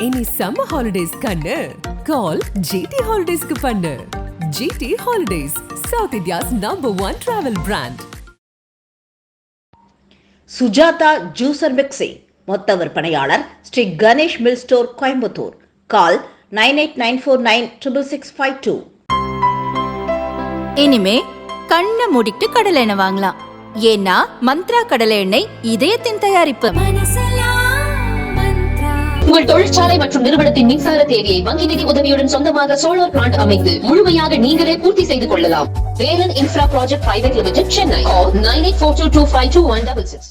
இனி summer holidays கண்ணு கால் GT ஹாலிடேஸ்க்கு பண்ணு. GT holidays, south India's #1 travel brand. Sujatha juicer mixie மொத்த விற்பனையாளர் Shri Ganesh mill store, Coimbatore. Call 9894966652. இனிமே கண்ணை மூடிட்டு கடலை எண்ணெய் வாங்கலாம். ஏன்னா மந்த்ரா கடலை எண்ணெய் இதயத்தின் தயாரிப்பு. உங்கள் தொழிற்சாலை மற்றும் நிறுவனத்தின் மின்சார தேவையை வங்கி நிதி உதவியுடன் சொந்தமாக சோலார் பிளான்ட் அமைத்து முழுமையாக நீங்களே பூர்த்தி செய்து கொள்ளலாம். Velan infra project private limited, Chennai. 9842252166.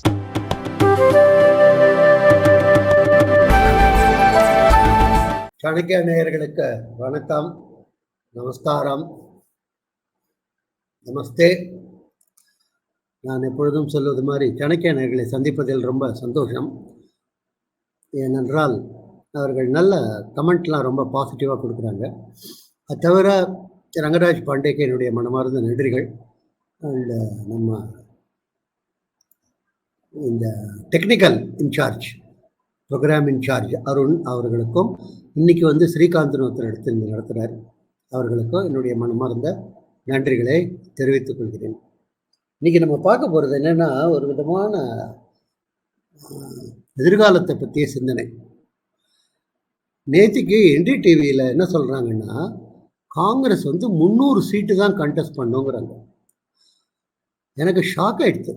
Chanakya நேயர்களுக்கு வணக்கம், நமஸ்காரம், நமஸ்தே. நான் எப்பொழுதும் சொல்வது மாதிரி சாணக்கிய நேயர்களை சந்திப்பதில் ரொம்ப சந்தோஷம். ஏனென்றால் அவர்கள் நல்ல கமெண்ட்லாம் ரொம்ப பாசிட்டிவாக கொடுக்குறாங்க. அது தவிர ரங்கராஜ் பாண்டேக்கு என்னுடைய மனமார்ந்த நன்றிகள். அண்ட் நம்ம இந்த technical incharge, program incharge Arun அவர்களுக்கும், இன்றைக்கி ஸ்ரீகாந்த் ஒருத்தர் எடுத்து நடத்துகிறார், அவர்களுக்கும் என்னுடைய மனமார்ந்த நன்றிகளை தெரிவித்துக் கொள்கிறேன். இன்றைக்கி நம்ம பார்க்க போகிறது என்னென்னா, ஒரு விதமான எதிர்காலத்தை பற்றிய சிந்தனை. நேற்றுக்கு NDTVயில் என்ன சொல்கிறாங்கன்னா, காங்கிரஸ் 300 சீட்டு தான் கண்டெஸ்ட் பண்ணுங்கிறாங்க. எனக்கு ஷாக் ஆகிடுது.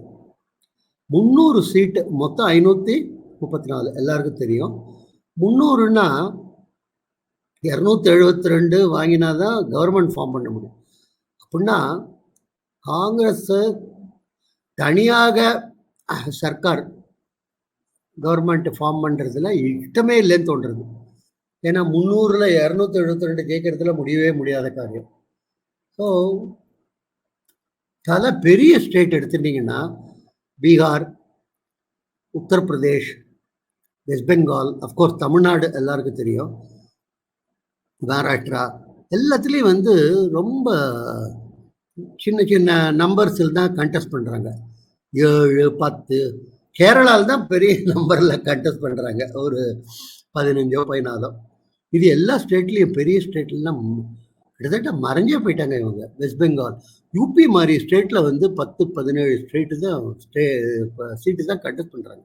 300 சீட்டு, மொத்தம் 534, எல்லாருக்கும் தெரியும். 300ன்னா 272 வாங்கினா தான் கவர்மெண்ட் ஃபார்ம் பண்ண முடியும். அப்படின்னா காங்கிரஸ் தனியாக சர்க்கார் கவர்மெண்ட் ஃபார்ம் பண்ணுறதுல இஷ்டமே இல்லைன்னு தோன்றுறது. ஏன்னா 300ல் 272 ஜெயிக்கிறதுல முடியவே முடியாத காரியம். ஸோ பல பெரிய ஸ்டேட் எடுத்துட்டிங்கன்னா, பீகார், உத்தரப்பிரதேஷ், வெஸ்ட் பெங்கால், அஃப்கோர்ஸ் தமிழ்நாடு எல்லாருக்கும் தெரியும், மகாராஷ்டிரா, எல்லாத்துலேயும் ரொம்ப சின்ன சின்ன நம்பர்ஸில் தான் கண்டெஸ்ட் பண்ணுறாங்க. 7, 10. கேரளாவில் தான் பெரிய நம்பரில் கண்டெஸ்ட் பண்ணுறாங்க, ஒரு 15, 14. இது எல்லா ஸ்டேட்லேயும், பெரிய ஸ்டேட்லாம் கிட்டத்தட்ட மறைஞ்சே போயிட்டாங்க இவங்க. வெஸ்ட் பெங்கால், யூபி மாதிரி ஸ்டேட்டில் 10, 17 ஸ்டேட்டு தான் சீட்டு தான் கண்டெஸ்ட் பண்ணுறாங்க.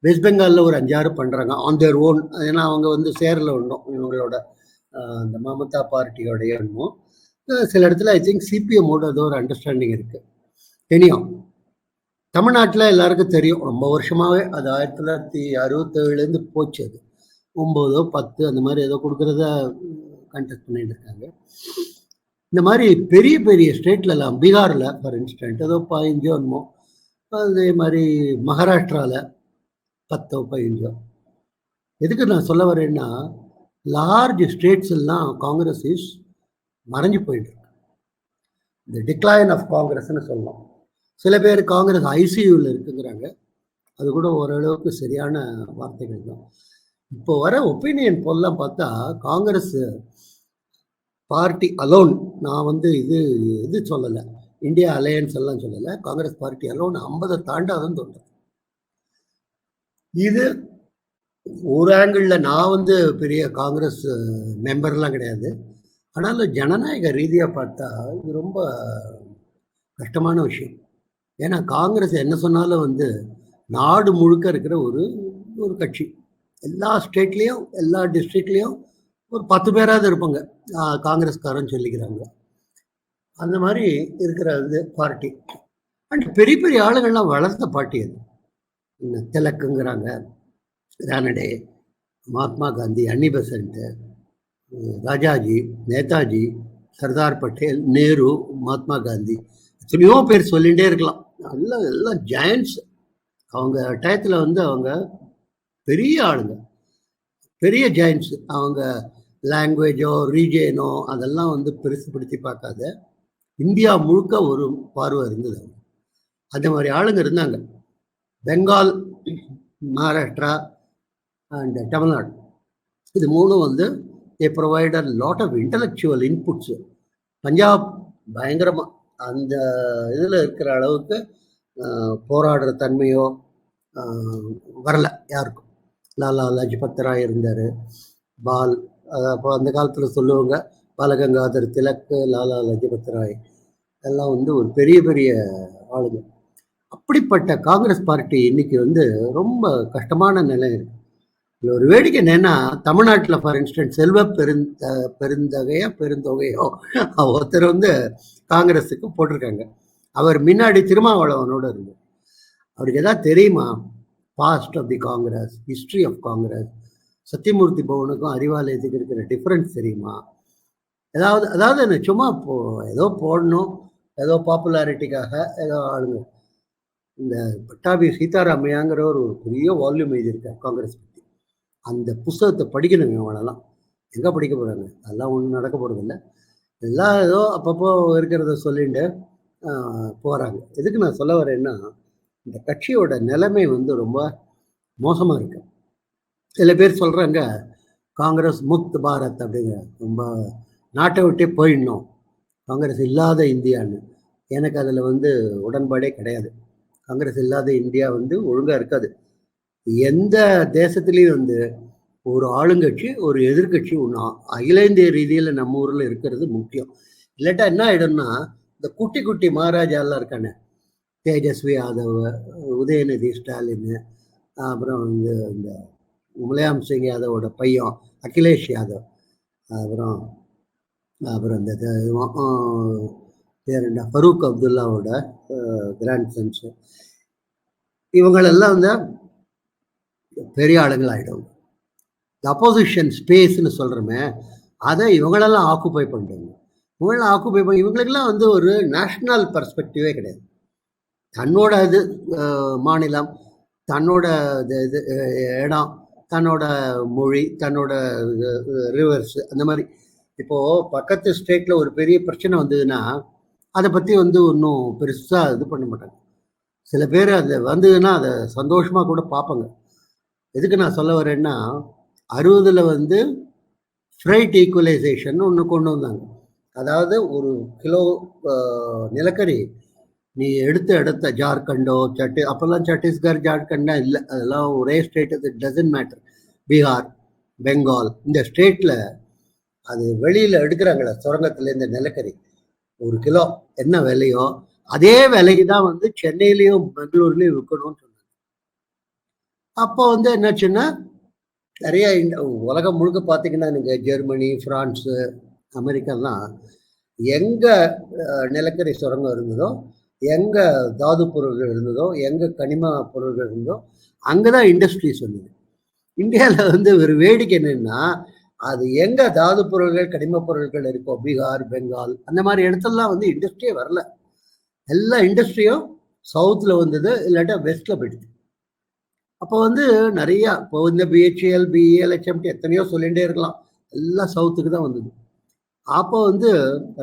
வெஸ்ட் பெங்காலில் ஒரு 5-6 பண்ணுறாங்க ஆன் தேர் ஓன். ஏன்னா அவங்க சேரில் ஒன்றும் இவங்களோட அந்த மமதா பார்ட்டியோடைய ஒன்றும். சில இடத்துல ஐ திங்க் சிபிஎம்மோட ஏதோ ஒரு அண்டர்ஸ்டாண்டிங் இருக்குது. தெரியும், தமிழ்நாட்டில் எல்லாருக்கும் தெரியும், ரொம்ப வருஷமாகவே அது 1967 போச்சு. அது 9, 10 அந்த மாதிரி ஏதோ கொடுக்குறத கண்டெஸ்ட் பண்ணிட்டு இருக்காங்க. இந்த மாதிரி பெரிய பெரிய ஸ்டேட்லலாம், பீகாரில் ஃபார் இன்ஸ்டன்ட் ஏதோ 15 என்னமோ, அதே மாதிரி மகாராஷ்டிராவில் 10, 15. எதுக்கு நான் சொல்ல வரேன்னா, லார்ஜ் ஸ்டேட்ஸ் எல்லாம் காங்கிரஸ் மறைஞ்சு போயிட்டு இருக்கு. இந்த டிக்ளைன் ஆஃப் காங்கிரஸ்ன்னு சொல்லலாம். சில பேர் காங்கிரஸ் ஐசியூவில் இருக்குங்கிறாங்க. அது கூட ஓரளவுக்கு சரியான வார்த்தைகள் தான். இப்போ வர ஒப்பீனியன் போல்லாம் பார்த்தா காங்கிரஸ் பார்ட்டி அலோன், நான் இது சொல்லலை, இந்தியா அலையன்ஸ் எல்லாம் சொல்லலை, காங்கிரஸ் பார்ட்டி அலோன் 50 தாண்டாதுன்னு தோன்றுது. இது ஒரு ஆங்கிளில் நான் பெரிய காங்கிரஸ் மெம்பர்லாம் கிடையாது. ஆனாலும் ஜனநாயக ரீதியாக பார்த்தா இது ரொம்ப கஷ்டமான விஷயம். ஏன்னா காங்கிரஸ் என்ன சொன்னாலும் நாடு முழுக்க இருக்கிற ஒரு கட்சி. எல்லா ஸ்டேட்லேயும், எல்லா டிஸ்ட்ரிக்ட்லேயும் ஒரு 10 பேராவது இருப்பாங்க காங்கிரஸ்காரன்னு சொல்லிக்கிறாங்க. அந்த மாதிரி இருக்கிற பார்ட்டி. அண்ட் பெரிய பெரிய ஆளுங்கள்லாம் வளர்த்த பார்ட்டி அது. திலக்குங்கிறாங்க, ரானடே, மகாத்மா காந்தி, அன்னி பெசன்ட்டு, ராஜாஜி, நேதாஜி, சர்தார் பட்டேல், நேரு, மகாத்மா காந்தி, எத்தனையோ பேர் சொல்லிகிட்டே இருக்கலாம். எல்லாம் ஜாயின்ட்ஸ். அவங்க டயத்தில் அவங்க பெரிய ஆளுங்க, பெரிய ஜாயின்ட்ஸ். அவங்க லாங்குவேஜோ ரீஜனோ அதெல்லாம் பெருசுப்படுத்தி பார்க்காத இந்தியா முழுக்க ஒரு பார்வை இருந்தது. அந்த மாதிரி ஆளுங்க இருந்தாங்க. பெங்கால், மகாராஷ்டிரா அண்ட் தமிழ்நாடு, இது மூணும் they provide a lot of intellectual inputs. Punjab பயங்கரமாக அந்த இதில் இருக்கிற அளவுக்கு போராடுற தன்மையோ வரல யாருக்கும். லாலா லஜ்பத் ராய் இருந்தார், பால், அப்போ அந்த காலத்தில் சொல்லுவாங்க பாலகங்காதர் திலக், லாலா லஜ்பத் ராய் எல்லாம் வந்து ஒரு பெரிய பெரிய ஆளுங்க. அப்படிப்பட்ட காங்கிரஸ் பார்ட்டி இன்னைக்கு வந்து ரொம்ப கஷ்டமான நிலை இருக்கு. இதுல ஒரு வேடிக்கை என்னன்னா, தமிழ்நாட்டில் ஃபார் இன்ஸ்டன்ஸ் செல்வ பெருந்தொகையோ ஒருத்தர் வந்து காங்கிரஸுக்கு போட்டிருக்காங்க. அவர் முன்னாடி திருமாவளவனோட இருந்தார். அவருக்கு எதாவது தெரியுமா past of the Congress, history of Congress, Sathyamurthy பவனுக்கும் அறிவாலயத்துக்கு இருக்கிற டிஃப்ரென்ஸ் தெரியுமா? அதாவது என்ன சும்மா ஏதோ போடணும், ஏதோ பாப்புலாரிட்டிக்காக ஏதோ ஆளுங்க. இந்த பட்டாபி சீதாராமையாங்கிற ஒரு பெரிய வால்யூம் எழுதியிருக்கார் காங்கிரஸ் பற்றி. அந்த புஸ்தகத்தை படிக்கணுங்க. அவனெல்லாம் எங்கே படிக்க போகிறாங்க? அதெல்லாம் ஒன்றும் நடக்க போகிறதில்ல. எல்லாம் ஏதோ அப்பப்போ இருக்கிறத சொல்லிட்டு போகிறாங்க. எதுக்கு நான் சொல்ல வரேன்னா, இந்த கட்சியோட நிலைமை வந்து ரொம்ப மோசமாக இருக்கு. சில பேர் சொல்கிறாங்க காங்கிரஸ் முக்த் பாரத் அப்படிங்கிற, ரொம்ப நாட்டை விட்டே போயிடணும், காங்கிரஸ் இல்லாத இந்தியான்னு. எனக்கு அதில் வந்து உடன்பாடே கிடையாது. காங்கிரஸ் இல்லாத இந்தியா வந்து ஒழுங்காக இருக்காது. எந்த தேசத்துலேயும் வந்து ஒரு ஆளுங்கட்சி ஒரு எதிர்கட்சி ஒன்று அகில இந்திய ரீதியில் நம்ம ஊரில் இருக்கிறது முக்கியம். இல்லாட்டா என்ன ஆகிடும்னா, இந்த குட்டி குட்டி மகாராஜாலாம் இருக்கானே, தேஜஸ்வி யாதவ், உதயநிதி ஸ்டாலின், அப்புறம் வந்து இந்த முலாயம் சிங் யாதவோட பையன் அகிலேஷ் யாதவ், அப்புறம் இந்த பேர் என்ன, ஃபரூக் அப்துல்லாவோட கிராண்ட் சன்ஸ், இவங்களெல்லாம் வந்து பெரிய ஆளுங்கள் ஆகிடும். இந்த அப்போசிஷன் ஸ்பேஸ்ன்னு சொல்கிறோமே, அதை இவங்களெல்லாம் ஆக்குப்பை பண்ணுறாங்க. இவங்களெல்லாம் ஆக்குப்பை பண்ணி இவங்களுக்கெல்லாம் வந்து ஒரு நேஷ்னல் பர்ஸ்பெக்டிவே கிடையாது. தன்னோட இது மாநிலம், தன்னோட இது இடம், தன்னோட மொழி, தன்னோட ரிவர்ஸ், அந்த மாதிரி. இப்போது பக்கத்து ஸ்டேட்டில் ஒரு பெரிய பிரச்சனை வந்ததுன்னா அதை பற்றி வந்து ஒன்றும் பெருசாக இது பண்ண மாட்டாங்க. சில பேர் அது வந்ததுன்னா அதை சந்தோஷமாக கூட பார்ப்பாங்க. எதுக்கு நான் சொல்ல வரேன்னா, 60 வந்து ஃப்ரைட் ஈக்குவலைசேஷன் ஒன்று கொண்டு வந்தாங்க. அதாவது ஒரு கிலோ நிலக்கரி நீ எடுத்த ஜார்க்கண்டோ அப்போல்லாம் சத்தீஸ்கர் ஜார்க்கண்டா இல்லை, அதெல்லாம் ஒரே ஸ்டேட், அது டசன்ட் மேட்டர். பீகார், பெங்கால், இந்த ஸ்டேட்டில் அது வெளியில் எடுக்கிறாங்களே சுரங்கத்துலேருந்து நிலக்கரி, ஒரு கிலோ என்ன விலையோ அதே விலைக்கு தான் வந்து சென்னையிலையும் பெங்களூர்லேயும் விற்கணும்னு சொன்னாங்க. அப்போ வந்து என்னாச்சுன்னா, நிறைய உலகம் முழுக்க பார்த்தீங்கன்னா நீங்கள் ஜெர்மனி, ஃப்ரான்ஸு, அமெரிக்காலாம் எங்கே நிலக்கரி சுரங்கம் இருந்ததோ, எங்கே தாது பொருள்கள் இருந்ததோ, எங்கே கனிம பொருள்கள் இருந்ததோ அங்கே தான் இண்டஸ்ட்ரீஸ் வந்தது. இந்தியாவில் வந்து ஒரு வேடிக்கை என்னென்னா, அது எங்கே தாது பொருள்கள் கனிம பொருட்கள் இருக்கோ, பீகார், பெங்கால், அந்த மாதிரி இடத்துலலாம் வந்து இண்டஸ்ட்ரியே வரல. எல்லா இண்டஸ்ட்ரியும் சவுத்தில் வந்தது, இல்லாட்டா வெஸ்ட்டில் போயிடுது. அப்போ வந்து நிறையா இப்போ இந்த பிஹெச்எல், பிஇஎல், HMT எத்தனையோ சொல்லிகிட்டே இருக்கலாம், எல்லாம் சவுத்துக்கு தான் வந்தது. அப்போ வந்து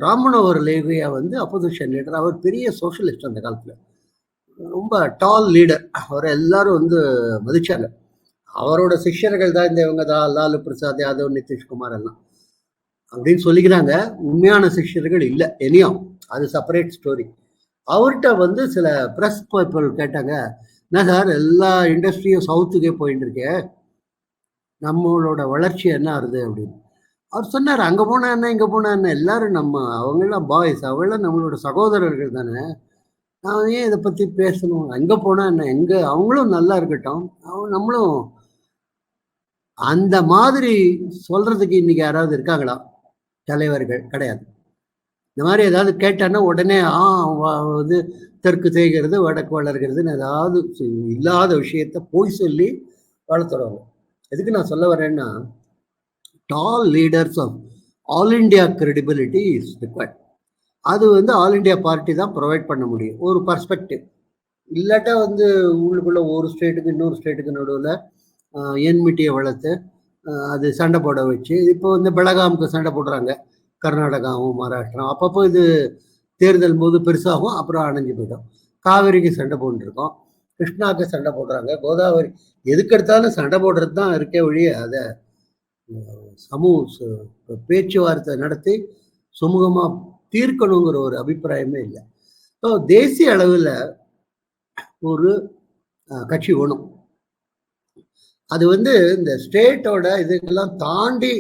ராம்மனோகர் லேகியா வந்து அப்போசிஷன் லீடர். அவர் பெரிய சோஷலிஸ்ட் அந்த காலத்தில், ரொம்ப டால் லீடர். அவரை எல்லாரும் வந்து மதிச்சாங்க. அவரோட சிஷ்யர்கள் தான் இந்த இவங்க தான் லாலு பிரசாத் யாதவ், நிதிஷ்குமார் எல்லாம் அப்படின்னு சொல்லிக்கிறாங்க. உண்மையான சிஷ்யர்கள் இல்லை இனியும், அது செப்பரேட் ஸ்டோரி. அவர்கிட்ட வந்து சில ப்ரெஸ் பீப்புள் கேட்டாங்க, என்ன சார் எல்லா இண்டஸ்ட்ரியும் சவுத்துக்கே போயிட்டு இருக்கே, நம்மளோட வளர்ச்சி என்ன ஆகுது அப்படின்னு. அவர் சொன்னார், அங்கே போனால் என்ன இங்கே போனால் என்ன, எல்லாரும் அவங்களாம் பாய்ஸ், அவங்களாம் நம்மளோட சகோதரர்கள் தானே, நான் ஏன் இதை பற்றி பேசணும், எங்கே போனால் என்ன, எங்கே அவங்களும் நல்லா இருக்கட்டும், நம்மளும் அந்த மாதிரி சொல்றதுக்கு இன்னைக்கு யாராவது இருக்காங்களா? தலைவர்கள் கிடையாது. இந்த மாதிரி ஏதாவது கேட்டான்னா உடனே வந்து தெற்கு தேய்கிறது வடக்கு வளர்கிறதுன்னு ஏதாவது இல்லாத விஷயத்த போய் சொல்லி வளர்த்துறவங்க. எதுக்கு நான் சொல்ல வரேன்னா, tall leaders of all India credibility is required. அது வந்து ஆல் இண்டியா பார்ட்டி தான் ப்ரொவைட் பண்ண முடியும், ஒரு பர்ஸ்பெக்டிவ். இல்லாட்டா வந்து உள்ளுக்குள்ள ஒரு ஸ்டேட்டுக்கு இன்னொரு ஸ்டேட்டுக்கு நடுவில் என்மிட்டியை வளர்த்து அது சண்டை போட வச்சு, இப்போ வந்து பெலகாமுக்கு சண்டை போடுறாங்க, கர்நாடகாவும் மகாராஷ்டிராவும். அப்பப்போ இது தேர்தல் போது பெருசாகும், அப்புறம் அணைஞ்சு போயிடும். காவிரிக்கு சண்டை போட்டுருக்கோம், கிருஷ்ணாவுக்கு சண்டை போடுறாங்க, கோதாவரி, எதுக்கெடுத்தாலும் சண்டை போடுறது தான் இருக்கே ஒழிய அதை பேச்சுவார்த்தை நடத்தி சுமூகமாக தீர்க்கணுங்கிற ஒரு அபிப்பிராயமே இல்லை. ஸோ தேசிய அளவில் ஒரு கட்சி வேணும். அது வந்து இந்த ஸ்டேட்டோட இதுக்கெல்லாம் தாண்டி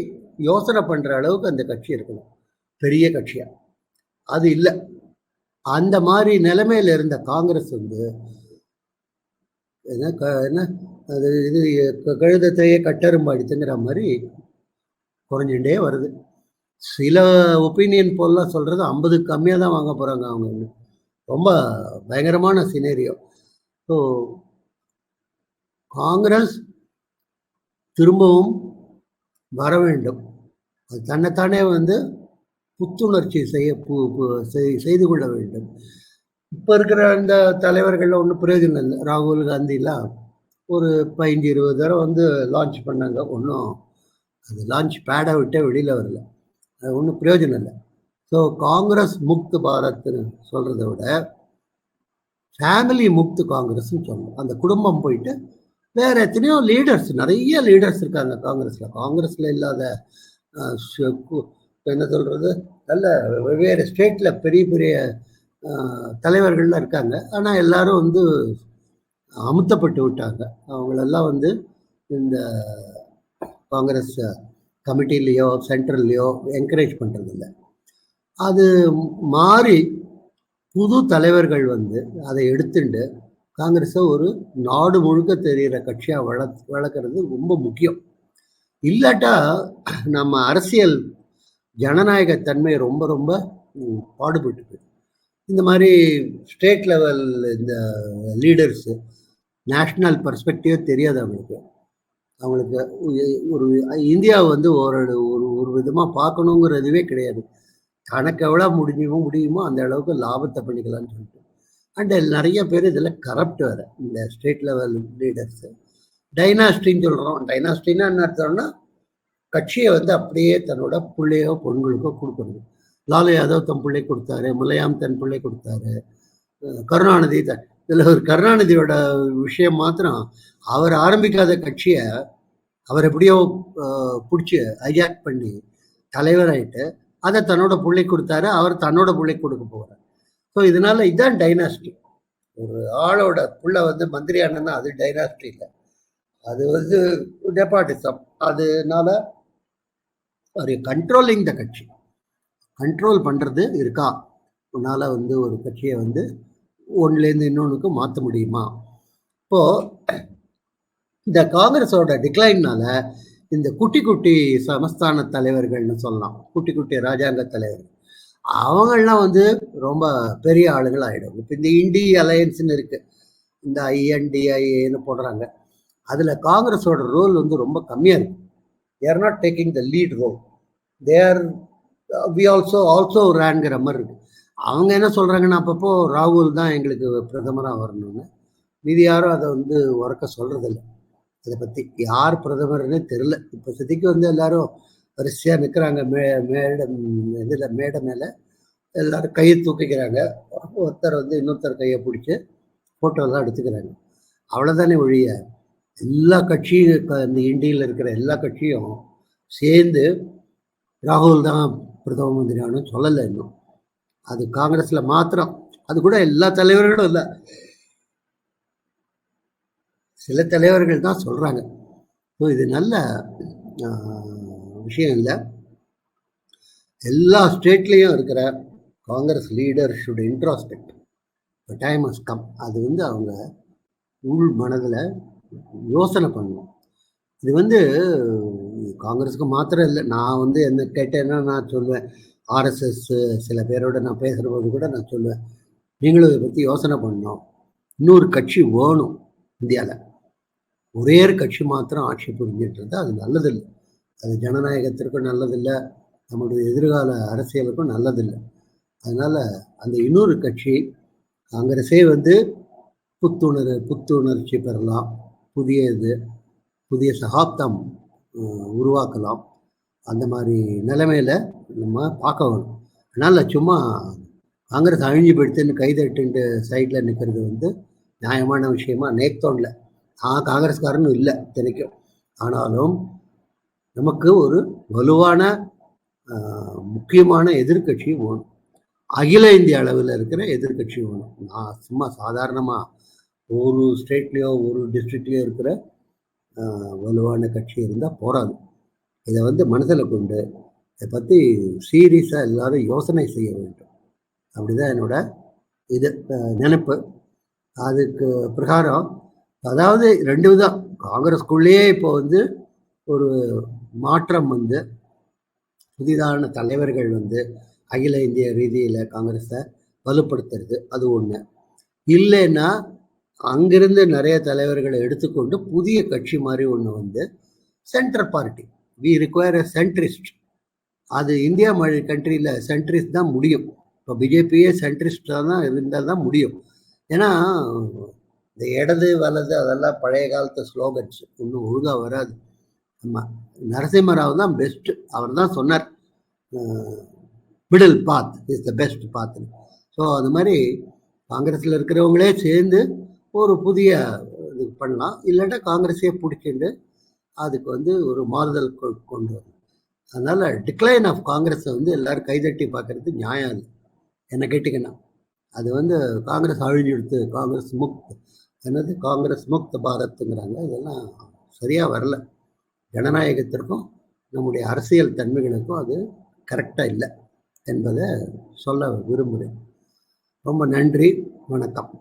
யோசனை பண்ற அளவுக்கு அந்த கட்சி இருக்கணும், பெரிய கட்சியா. அது இல்லை. அந்த மாதிரி நிலைமையில இருந்த காங்கிரஸ் வந்து என்ன அது இது கழுதத்தையே கட்டெரும்பு அடித்துங்கிற மாதிரி குறைஞ்சுட்டே வருது. சில ஒப்பீனியன் போலாம் சொல்றது 50 கம்மியாக தான் வாங்க போறாங்க அவங்க. ரொம்ப பயங்கரமான சினேரியோ. ஸோ காங்கிரஸ் திரும்பவும் வர வேண்டும். அது தன்னைத்தானே வந்து புத்துணர்ச்சி செய்து கொள்ள வேண்டும். இப்போ இருக்கிற இந்த தலைவர்கள்ல ஒன்றும் பிரயோஜனம் இல்லை. ராகுல் காந்திலாம் ஒரு 15-20 தடவை வந்து லான்ச் பண்ணாங்க, ஒன்றும் அது லான்ச் பேடை விட்டே வெளியில் வரல. அது ஒன்றும் பிரயோஜனம் இல்லை. ஸோ காங்கிரஸ் முக்து பாரத்னு சொல்கிறத விட ஃபேமிலி முக்து காங்கிரஸ்ன்னு சொல்லணும். அந்த குடும்பம் போயிட்டு வேற எத்தனையோ லீடர்ஸ், நிறைய லீடர்ஸ் இருக்காங்க காங்கிரஸில் இல்லாத என்ன சொல்கிறது, நல்ல வெவ்வேறு ஸ்டேட்டில் பெரிய பெரிய தலைவர்கள்லாம் இருக்காங்க. ஆனால் எல்லாரும் வந்து அமுத்தப்பட்டு விட்டாங்க. அவங்களெல்லாம் வந்து இந்த காங்கிரஸ் கமிட்டிலேயோ சென்ட்ரல்லையோ என்கரேஜ் பண்ணுறதில்ல. அது மாறி புது தலைவர்கள் வந்து அதை எடுத்துட்டு காங்கிரஸை ஒரு நாடு முழுக்க தெரிகிற கட்சியாக வளர்க்குறது ரொம்ப முக்கியம். இல்லாட்டா நம்ம அரசியல் ஜனநாயக தன்மை ரொம்ப ரொம்ப பாடுபட்டு போயிடும். இந்த மாதிரி ஸ்டேட் லெவல் இந்த லீடர்ஸு நேஷ்னல் பர்ஸ்பெக்டிவ் தெரியாது அவங்களுக்கு. ஒரு இந்தியாவை வந்து ஒரு ஒரு விதமாக பார்க்கணுங்கிறதுவே கிடையாது. தனக்கு எவ்வளோ முடியுமோ அந்த அளவுக்கு லாபத்தை பண்ணிக்கலாம்னு சொல்லிட்டு. அண்டு நிறைய பேர் இதில் கரப்ட் வேறு, இந்த ஸ்டேட் லெவல் லீடர்ஸு. டைனாஸ்டின்னு சொல்கிறோம். டைனாஸ்டின்னா என்ன அர்த்தம்னா கட்சியை வந்து அப்படியே தன்னோட பிள்ளையோ பொண்களுக்கோ கொடுக்குறது. லாலு யாதவ் தன் பிள்ளை கொடுத்தாரு, முலாயம் தன் பிள்ளை கொடுத்தாரு, கருணாநிதி இதில் ஒரு கருணாநிதியோட விஷயம் மாத்திரம், அவர் ஆரம்பிக்காத கட்சியை அவர் எப்படியோ பிடிச்சி ஹைஜாக் பண்ணி தலைவராயிட்டு அதை தன்னோட பிள்ளை கொடுத்தாரு, அவர் தன்னோட பிள்ளை கொடுக்க போகிறார். ஸோ இதனால இதுதான் டைனாஸ்டி. ஒரு ஆளோட புள்ள வந்து மந்திரி ஆனா அது டைனாஸ்டி இல்லை, அது வந்து டெபாட்டிசம். அதனால ஒரு கண்ட்ரோலிங் த கட்சி, கண்ட்ரோல் பண்ணுறது இருக்கா. உன்னால் வந்து ஒரு கட்சியை வந்து ஒன்றுலேருந்து இன்னொன்றுக்கு மாற்ற முடியுமா? இப்போது இந்த காங்கிரஸோட டிக்ளைன்னால இந்த குட்டி குட்டி சமஸ்தான தலைவர்கள்னு சொல்லலாம், குட்டி குட்டி ராஜாங்க தலைவர்கள், அவங்கெல்லாம் வந்து ரொம்ப பெரிய ஆளுகள் ஆகிடும். இப்போ இந்த இண்டி அலையன்ஸ்ன்னு இருக்குது, இந்த INDIAன்னு போடுறாங்க. அதில் காங்கிரஸோட ரோல் வந்து ரொம்ப கம்மியாக இருக்குது. they are not taking the lead role. we also ranங்கிற மாதிரி இருக்கு. அவங்க என்ன சொல்கிறாங்கன்னா, அப்பப்போ ராகுல் தான் எங்களுக்கு பிரதமராக வரணும்னு. மீதி யாரும் அதை வந்து உறக்க சொல்கிறதில்ல. அதை பற்றி யார் பிரதமர்னே தெரில. இப்போ சதிக்கு வந்து எல்லாரும் வரிசையாக நிற்கிறாங்க மேடை மேலே எல்லாரும் கையை தூக்கிக்கிறாங்க. ஒருத்தர் வந்து இன்னொருத்தர் கையை பிடிச்சி ஃபோட்டோலாம் எடுத்துக்கிறாங்க. அவ்வளோதானே ஒழிய எல்லா கட்சியும், இந்த இந்தியில் இருக்கிற எல்லா கட்சியும் சேர்ந்து ராகுல் தான் பிரதம மந்திரியானு சொல்லலை இன்னும். அது காங்கிரஸில் மாத்திரம், அது கூட எல்லா தலைவர்களும் இல்லை, சில தலைவர்கள் தான் சொல்கிறாங்க. ஸோ இது நல்ல விஷயம் இல்லை. எல்லா ஸ்டேட்லேயும் இருக்கிற Congress leader should introspect. Time has come. அது வந்து அவங்க உள் மனதில் யோசனை பண்ணணும். இது வந்து காங்கிரஸுக்கு மாத்திரம் இல்லை. நான் வந்து என்ன கேட்டேன்னா நான் சொல்லுவேன், RSS சில பேரோட நான் பேசுகிற போது கூட நான் சொல்லுவேன், நீங்களும் இதை பற்றி யோசனை பண்ணணும். இன்னொரு கட்சி வேணும் இந்தியாவில். ஒரே கட்சி மாத்திரம் ஆட்சி புரிஞ்சிட்டு அது நல்லதில்லை. அது ஜனநாயகத்திற்கும் நல்லதில்லை, நம்முடைய எதிர்கால அரசியலுக்கும் நல்லதில்லை. அதனால் அந்த இன்னொரு கட்சி காங்கிரஸே வந்து புத்துணர்ச்சி பெறலாம், புதிய சகாப்தம் உருவாக்கலாம். அந்த மாதிரி நிலைமையில் நம்ம பார்க்க வேணும். அதனால் சும்மா காங்கிரஸ் அழிஞ்சு போயிடுத்துன்னு கைதட்டுன்ட்டு சைடில் நிற்கிறது வந்து நியாயமான விஷயமா நேத்தோன்ல. நான் காங்கிரஸ்காரனும் இல்லை தினைக்கும். ஆனாலும் நமக்கு ஒரு வலுவான முக்கியமான எதிர்கட்சி வேணும். அகில இந்திய அளவில் இருக்கிற எதிர்கட்சி வேணும். நான் சும்மா சாதாரணமாக ஒரு ஸ்டேட்லேயோ ஒரு டிஸ்ட்ரிக்ட்லேயோ இருக்கிற வலுவான கட்சி இருந்தால் போராது. இதை வந்து மனசில் கொண்டு இதை பற்றி சீரியஸாக எல்லாரும் யோசனை செய்ய வேண்டும். அப்படிதான் என்னோட இது நினைப்பு. அதுக்கு பிரகாரம் அதாவது 2 விதம். காங்கிரஸ்குள்ளேயே இப்போ வந்து ஒரு மாற்றம் வந்து புதிதான தலைவர்கள் வந்து அகில இந்திய ரீதியில் காங்கிரஸை வலுப்படுத்துறது, அது ஒன்று. இல்லைன்னா அங்கிருந்து நிறைய தலைவர்களை எடுத்துக்கொண்டு புதிய கட்சி மாதிரி ஒன்று வந்து centre party. We require a centrist. அது இந்தியா மாதிரி கண்ட்ரியில் சென்ட்ரிஸ்ட் தான் முடியும். இப்போ பிஜேபியே சென்ட்ரிஸ்டாக தான் இருந்தால் தான் முடியும். ஏன்னா இந்த இடது வலது அதெல்லாம் பழைய காலத்து ஸ்லோகன்ஸ் ஒன்றும் ஒழுங்காக வராது. ஆமாம், நரசிம்மராவ் தான் பெஸ்ட்டு. அவர் தான் சொன்னார் middle path is the best பாத்னு. ஸோ அது மாதிரி காங்கிரஸில் இருக்கிறவங்களே சேர்ந்து ஒரு புதிய இது பண்ணலாம். இல்லாட்டா காங்கிரஸே பிடிச்சிட்டு அதுக்கு வந்து ஒரு மாறுதல் கொண்டு வரும். அதனால் டிக்ளைன் ஆஃப் காங்கிரஸை வந்து எல்லோரும் கைதட்டி பார்க்கறது நியாயம் இல்லை என்ன கேட்டிங்கன்னா. அது வந்து காங்கிரஸ் அழிஞ்செடுத்து காங்கிரஸ் முக்த் பாரத்துங்கிறாங்க. இதெல்லாம் சரியாக வரல. ஜனநாயகத்திற்கும் நம்முடைய அரசியல் தன்மைகளுக்கும் அது கரெக்டாக இல்லை என்பதை சொல்ல விரும்புகிறேன். ரொம்ப நன்றி, வணக்கம்.